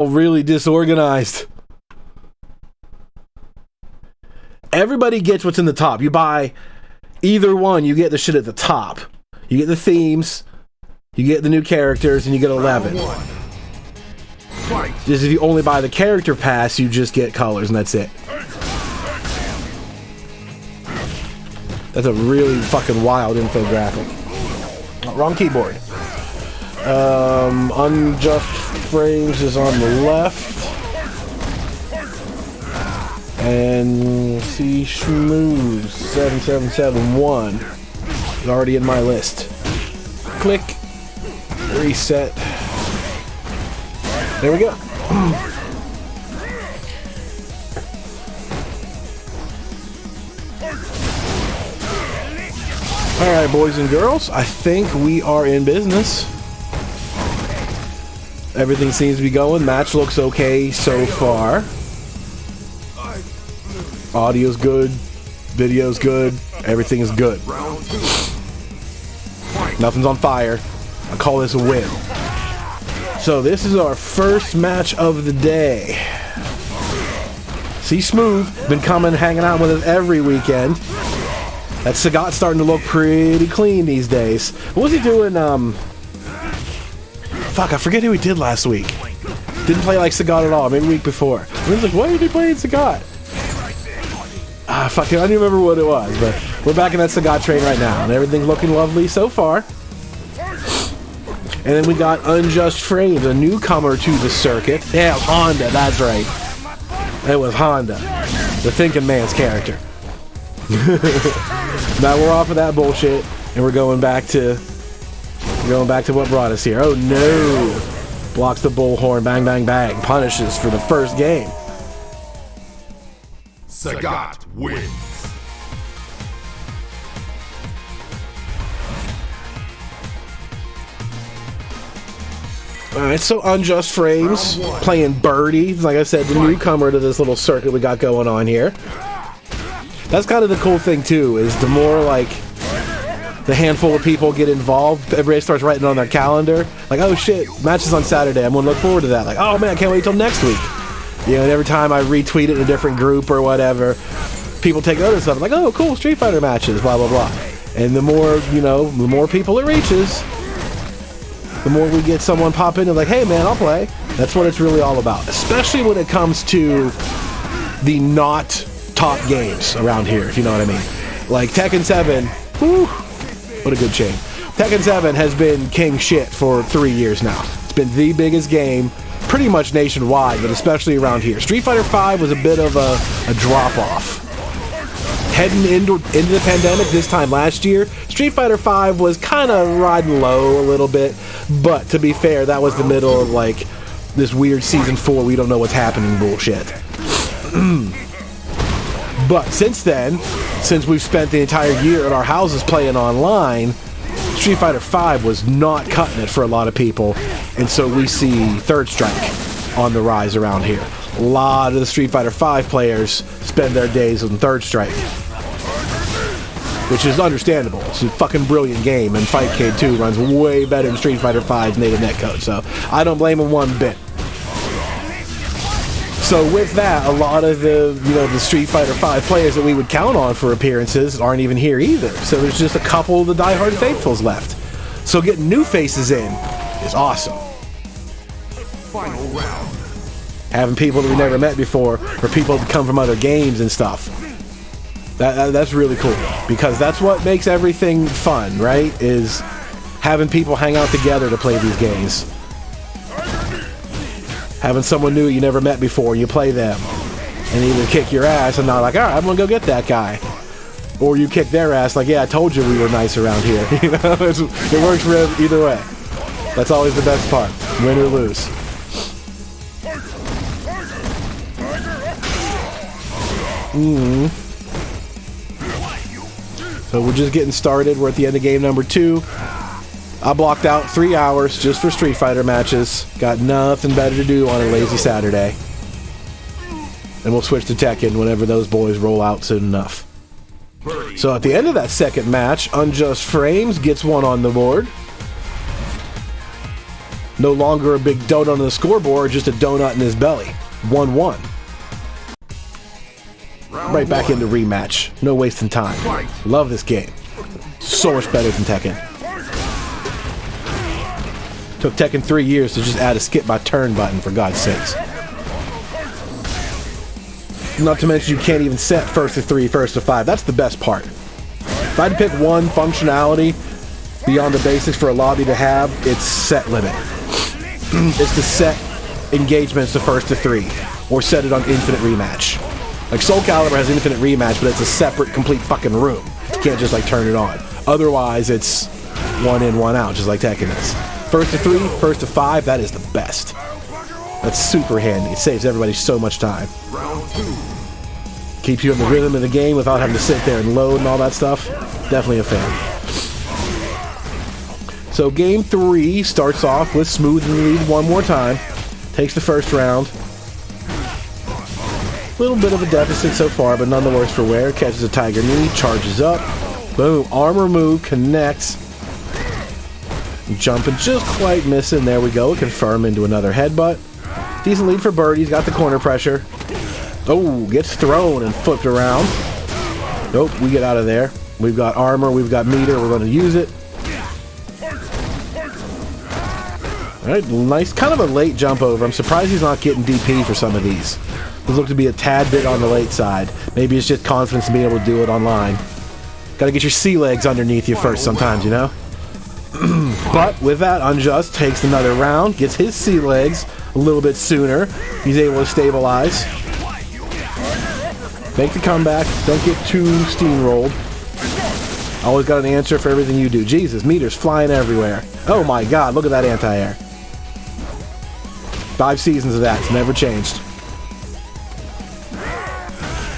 really disorganized. Everybody gets what's in the top. You buy either one, you get the shit at the top. You get the themes, you get the new characters, and you get 11. Just if you only buy the character pass, you just get colors, and that's it. That's a really fucking wild infographic. Oh, wrong keyboard. UnjustFrames is on the left. And CSmooth7771 is already in my list. Click. Reset. There we go. Alright, boys and girls, I think we are in business. Everything seems to be going. Match looks okay so far. Audio's good. Video's good. Everything is good. Nothing's on fire. I call this a win. So this is our first match of the day. CSmooth been coming, hanging out with us every weekend. That Sagat's starting to look pretty clean these days. What was he doing? Fuck, I forget who he did last week. Didn't play like Sagat at all. Maybe the week before. I was like, why are they playing Sagat? Fuck it, I don't remember what it was, but we're back in that Sagat train right now, and everything's looking lovely so far. And then we got UnjustFrames, a newcomer to the circuit. Yeah, Honda, that's right. It was Honda, the thinking man's character. Now we're off of that bullshit, and we're going back to what brought us here. Oh no! Blocks the bullhorn, bang, bang, bang. Punishes for the first game. Sagat wins. Alright, so UnjustFrames playing Birdie. Like I said, the newcomer to this little circuit we got going on here. That's kind of the cool thing too, is the more like the handful of people get involved, everybody starts writing on their calendar. Like, oh shit, matches on Saturday, I'm gonna look forward to that. Like, oh man, I can't wait till next week. You know, and every time I retweet it in a different group or whatever, people take notice of it. Like, oh cool, Street Fighter matches, blah blah blah. And the more, you know, the more people it reaches, the more we get someone pop in and like, hey man, I'll play. That's what it's really all about. Especially when it comes to the not top games around here, if you know what I mean. Like Tekken 7, whew, what a good chain. Tekken 7 has been king shit for 3 years now. It's been the biggest game, pretty much nationwide, but especially around here. Street Fighter 5 was a bit of a drop-off. Heading into the pandemic this time last year, Street Fighter 5 was kind of riding low a little bit, but to be fair, that was the middle of like this weird season 4 we don't know what's happening bullshit. But since then, since we've spent the entire year at our houses playing online, Street Fighter 5 was not cutting it for a lot of people, and so we see Third Strike on the rise around here. A lot of the Street Fighter 5 players spend their days on Third Strike, which is understandable. It's a fucking brilliant game, and Fightcade 2 runs way better than Street Fighter 5's native netcode, so I don't blame them one bit. So with that, a lot of the Street Fighter 5 players that we would count on for appearances aren't even here either. So there's just a couple of the diehard faithfuls left. So getting new faces in is awesome. Final round. Having people that we never met before, or people that come from other games and stuff. That's really cool, because that's what makes everything fun, right? Is having people hang out together to play these games. Having someone new you never met before, you play them, and either kick your ass and not like, alright, I'm gonna go get that guy. Or you kick their ass like, yeah, I told you we were nice around here. You know, it works for either way. That's always the best part, win or lose. So we're just getting started. We're at the end of game number 2. I blocked out 3 hours just for Street Fighter matches. Got nothing better to do on a lazy Saturday. And we'll switch to Tekken whenever those boys roll out soon enough. So at the end of that second match, UnjustFrames gets one on the board. No longer a big donut on the scoreboard, just a donut in his belly. 1-1. Right back into rematch. No wasting time. Love this game. So much better than Tekken. Took Tekken 3 years to just add a skip by turn button, for God's sakes. Not to mention you can't even set first to 3, first to 5. That's the best part. If I had to pick one functionality beyond the basics for a lobby to have, it's set limit. It's to set engagements to first to 3, or set it on infinite rematch. Like Soul Calibur has infinite rematch, but it's a separate, complete fucking room. You can't just like turn it on. Otherwise, it's 1 in, 1 out, just like Tekken is. First to 3, first to 5, that is the best. That's super handy. It saves everybody so much time. Keeps you in the rhythm of the game without having to sit there and load and all that stuff. Definitely a fan. So game 3 starts off with Smooth in the lead one more time. Takes the first round. Little bit of a deficit so far, but none the worse for wear. Catches a Tiger Knee, charges up. Boom. Armor move, connects. Jumping, just quite missing. There we go. Confirm into another headbutt. Decent lead for Birdie. He's got the corner pressure. Oh, gets thrown and flipped around. Nope, we get out of there. We've got armor, we've got meter, we're going to use it. Alright, nice, kind of a late jump over. I'm surprised he's not getting DP for some of these. These look to be a tad bit on the late side. Maybe it's just confidence in being able to do it online. Gotta get your sea legs underneath you first sometimes, you know? But with that, Unjust takes another round, gets his sea legs a little bit sooner. He's able to stabilize. Make the comeback. Don't get too steamrolled. Always got an answer for everything you do. Jesus, meters flying everywhere. Oh my God, look at that anti-air. 5 seasons of that. It's never changed.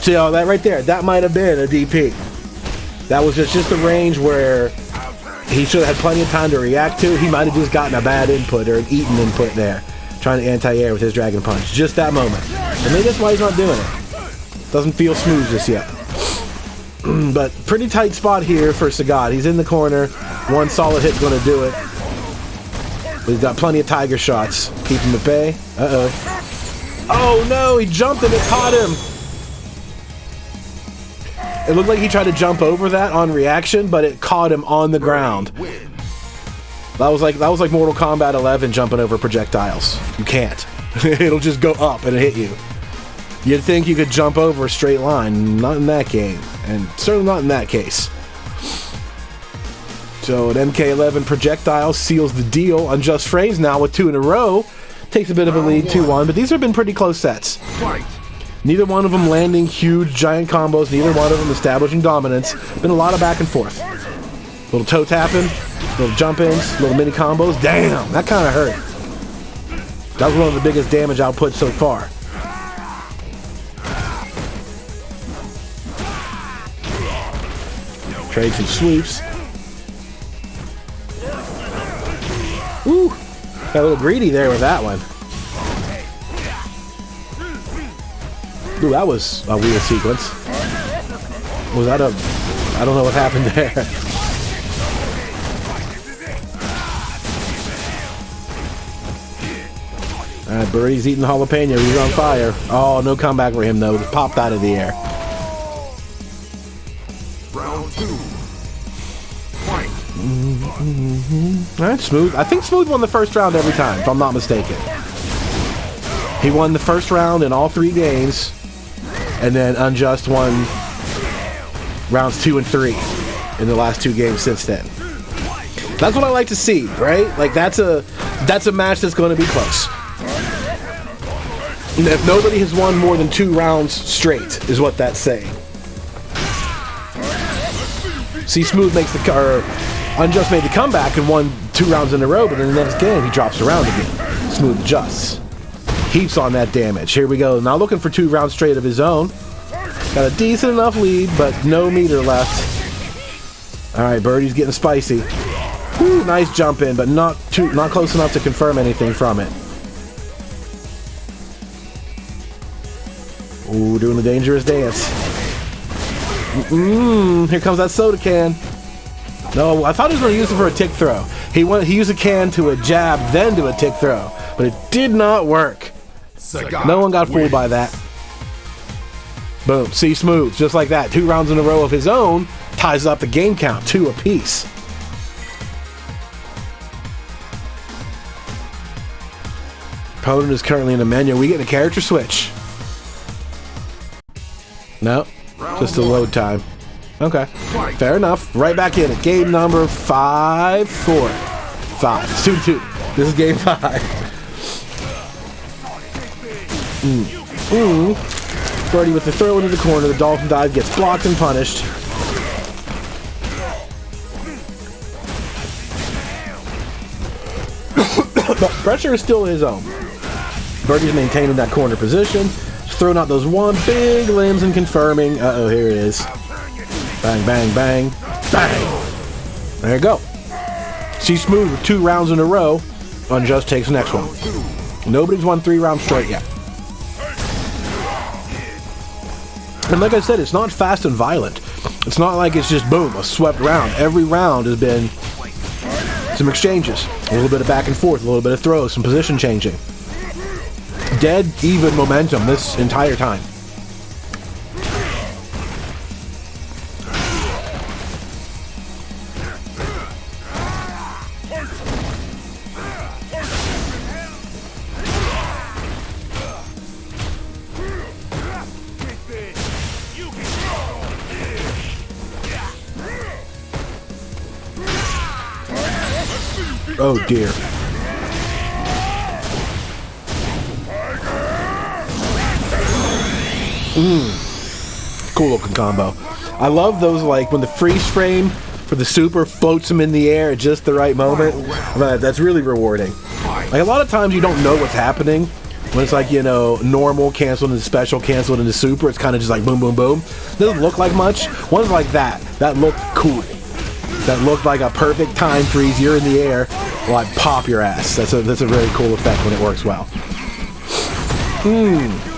See all that right there? That might have been a DP. That was just a range where he should have had plenty of time to react to. He might have just gotten a bad input or an eaten input there. Trying to anti-air with his Dragon Punch. Just that moment. And maybe that's why he's not doing it. Doesn't feel smooth just yet. But pretty tight spot here for Sagat. He's in the corner. One solid hit going to do it. We've got plenty of tiger shots. Keep him at bay. Uh-oh. Oh no, he jumped and it caught him. It looked like he tried to jump over that on reaction, but it caught him on the ground. That was like Mortal Kombat 11 jumping over projectiles. You can't. It'll just go up and hit you. You'd think you could jump over a straight line. Not in that game. And certainly not in that case. So an MK11 projectile seals the deal. UnjustFrames now with 2 in a row. Takes a bit of a lead, 2-1. But these have been pretty close sets. Neither one of them landing huge, giant combos. Neither one of them establishing dominance. Been a lot of back and forth. Little toe tapping. Little jump ins. Little mini combos. Damn, that kind of hurt. That was one of the biggest damage outputs so far. Trade some sweeps. Ooh, got a little greedy there with that one. Ooh, that was a weird sequence. Was that I don't know what happened there. Alright, Birdie's eating the jalapeno. He's on fire. Oh, no comeback for him though. Just popped out of the air. Round 2. Fight. Alright, Smooth. I think Smooth won the first round every time, if I'm not mistaken. He won the first round in all 3 games, and then Unjust won rounds 2 and 3 in the last 2 games since then. That's what I like to see, right? Like that's a match that's going to be close. And if nobody has won more than 2 rounds straight, is what that's saying. See, Smooth makes Unjust made the comeback and won 2 rounds in a row, but in the next game he drops around again. Smooth adjusts. Heaps on that damage. Here we go. Now looking for 2 rounds straight of his own. Got a decent enough lead, but no meter left. Alright, Birdie's getting spicy. Whew, nice jump in, but not close enough to confirm anything from it. Ooh, doing the dangerous dance. Here comes that soda can. No, I thought he was going to use it for a tick throw. He used a can to a jab, then to a tick throw, but it did not work. No one got fooled by that. Boom, CSmooth, just like that. 2 rounds in a row of his own, ties up the game count, 2 apiece. Opponent is currently in the menu. We get a character switch. No, just a load time. Okay, fair enough. Right back in it. Game number 5, 4, 5. It's 2-2. This is game 5. Birdie with the throw into the corner. The dolphin dive gets blocked and punished. But pressure is still his own. Birdie's maintaining that corner position. Throwing out those one big limbs and confirming. Uh-oh, here it is. Bang, bang, bang, bang. There you go. CSmooth with 2 rounds in a row. Unjust takes the next one. Nobody's won 3 rounds straight yet. And like I said, it's not fast and violent. It's not like it's just boom, a swept round. Every round has been some exchanges. A little bit of back and forth, a little bit of throws, some position changing. Dead even momentum this entire time. Oh dear. Cool looking combo. I love those, like when the freeze frame for the super floats him in the air at just the right moment. That's really rewarding. Like a lot of times you don't know what's happening when it's like, you know, normal canceled into special, canceled into super. It's kind of just like boom, boom, boom. Doesn't look like much. Ones like that looked cool. That looked like a perfect time freeze. You're in the air, like pop your ass. That's a very cool effect when it works well.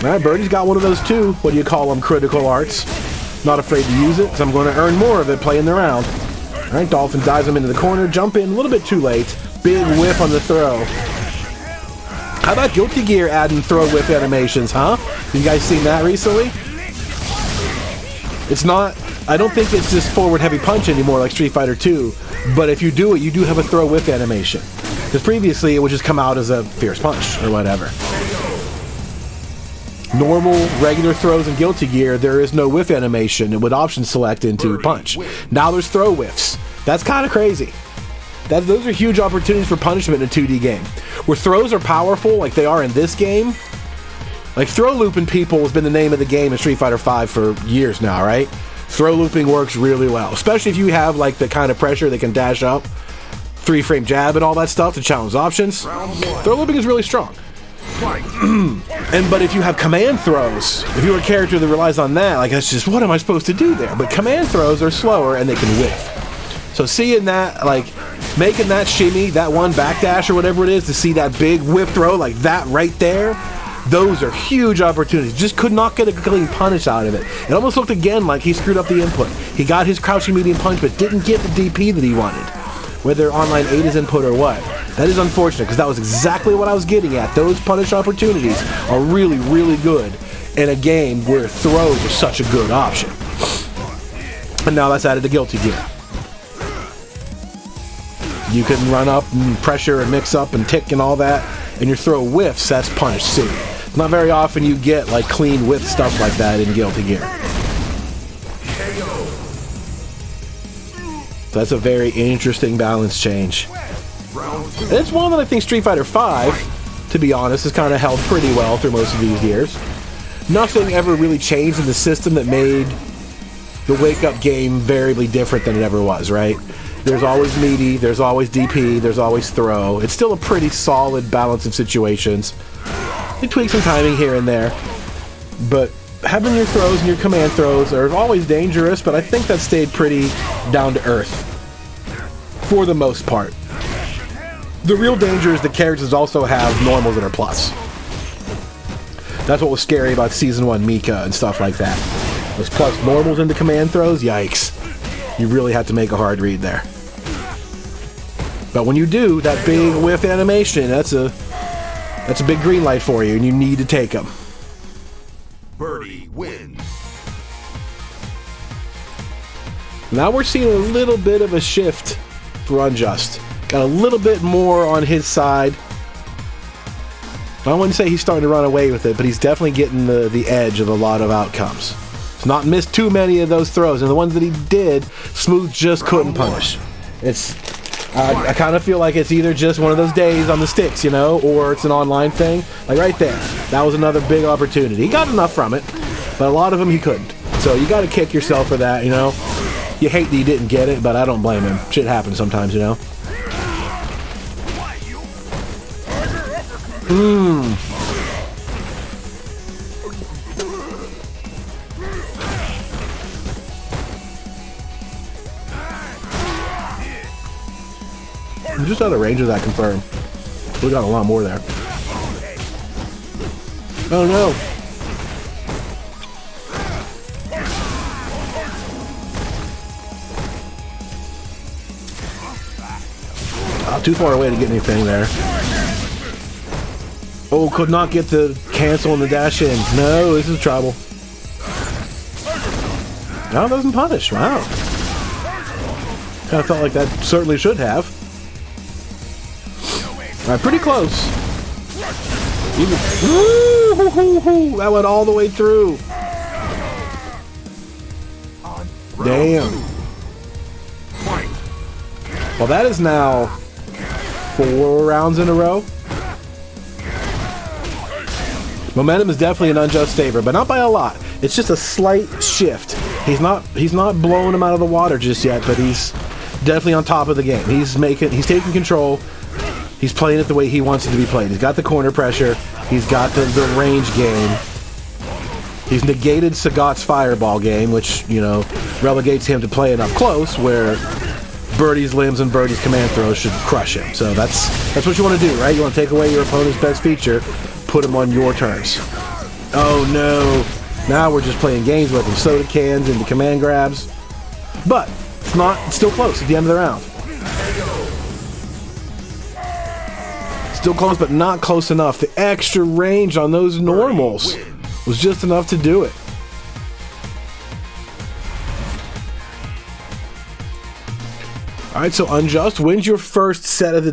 Alright, Birdie's got one of those too. What do you call them? Critical arts. Not afraid to use it, so I'm going to earn more of it playing the round. Alright, Dolphin dives him into the corner. Jump in a little bit too late. Big whiff on the throw. How about Guilty Gear adding throw whiff animations, huh? You guys seen that recently? It's not... I don't think it's just forward heavy punch anymore like Street Fighter 2, but if you do it, you do have a throw whiff animation. Because previously it would just come out as a fierce punch or whatever. Normal, regular throws in Guilty Gear, there is no whiff animation. It would option select into punch. Now there's throw whiffs. That's kind of crazy. Those are huge opportunities for punishment in a 2D game. Where throws are powerful, like they are in this game. Like throw looping people has been the name of the game in Street Fighter 5 for years now, right? Throw looping works really well, especially if you have like the kind of pressure that can dash up, 3-frame jab and all that stuff to challenge options. Throw looping is really strong. But if you have command throws, if you're a character that relies on that, like that's just what am I supposed to do there? But command throws are slower and they can whiff. So seeing that, like making that shimmy, that one backdash or whatever it is, to see that big whiff throw like that right there, those are huge opportunities. Just could not get a clean punish out of it. It almost looked again like he screwed up the input. He got his crouching medium punch but didn't get the DP that he wanted. Whether online 8 is input or what. That is unfortunate because that was exactly what I was getting at. Those punish opportunities are really, really good in a game where throws are such a good option. And now that's added to Guilty Gear. You can run up and pressure and mix up and tick and all that, and your throw whiffs, that's punish too. Not very often you get like clean whiff stuff like that in Guilty Gear. So that's a very interesting balance change. And it's one that I think Street Fighter 5, to be honest, has kind of held pretty well through most of these years. Nothing ever really changed in the system that made the wake-up game variably different than it ever was, right? There's always meaty, there's always DP, there's always throw. It's still a pretty solid balance of situations. You tweak some timing here and there, but having your throws and your command throws are always dangerous, but I think that stayed pretty down to earth for the most part. The real danger is the characters also have normals that are plus. That's what was scary about Season 1 Mika and stuff like that. Those plus normals into command throws, yikes. You really have to make a hard read there. But when you do, that big whiff animation, that's a big green light for you, and you need to take them. Birdie wins. Now we're seeing a little bit of a shift for Unjust. Got a little bit more on his side. I wouldn't say he's starting to run away with it, but he's definitely getting the edge of a lot of outcomes. He's not missed too many of those throws, and the ones that he did, Smooth just couldn't punish. I kind of feel like it's either just one of those days on the sticks, you know, or it's an online thing. Like right there, that was another big opportunity. He got enough from it, but a lot of them he couldn't. So you got to kick yourself for that, you know. You hate that you didn't get it, but I don't blame him. Shit happens sometimes, you know. I'm just out of range of that confirm. We got a lot more there. Oh no. Too far away to get anything there. Oh, could not get the cancel and the dash in. No, this is trouble. No, it doesn't punish. Wow. Kind of felt like that certainly should have. Alright, pretty close. That went all the way through. Damn. Well, that is now 4 rounds in a row. Momentum is definitely an Unjust favor, but not by a lot. It's just a slight shift. He's not blowing him out of the water just yet, but he's definitely on top of the game. He's taking control. He's playing it the way he wants it to be played. He's got the corner pressure. He's got the range game. He's negated Sagat's fireball game, which, you know, relegates him to playing up close, where Birdie's limbs and Birdie's command throws should crush him. So that's what you want to do, right? You want to take away your opponent's best feature, put him on your terms. Oh no. Now we're just playing games with him. Soda cans into command grabs. But it's still close at the end of the round. Still close, but not close enough. The extra range on those normals was just enough to do it. All right, so Unjust wins your first set of the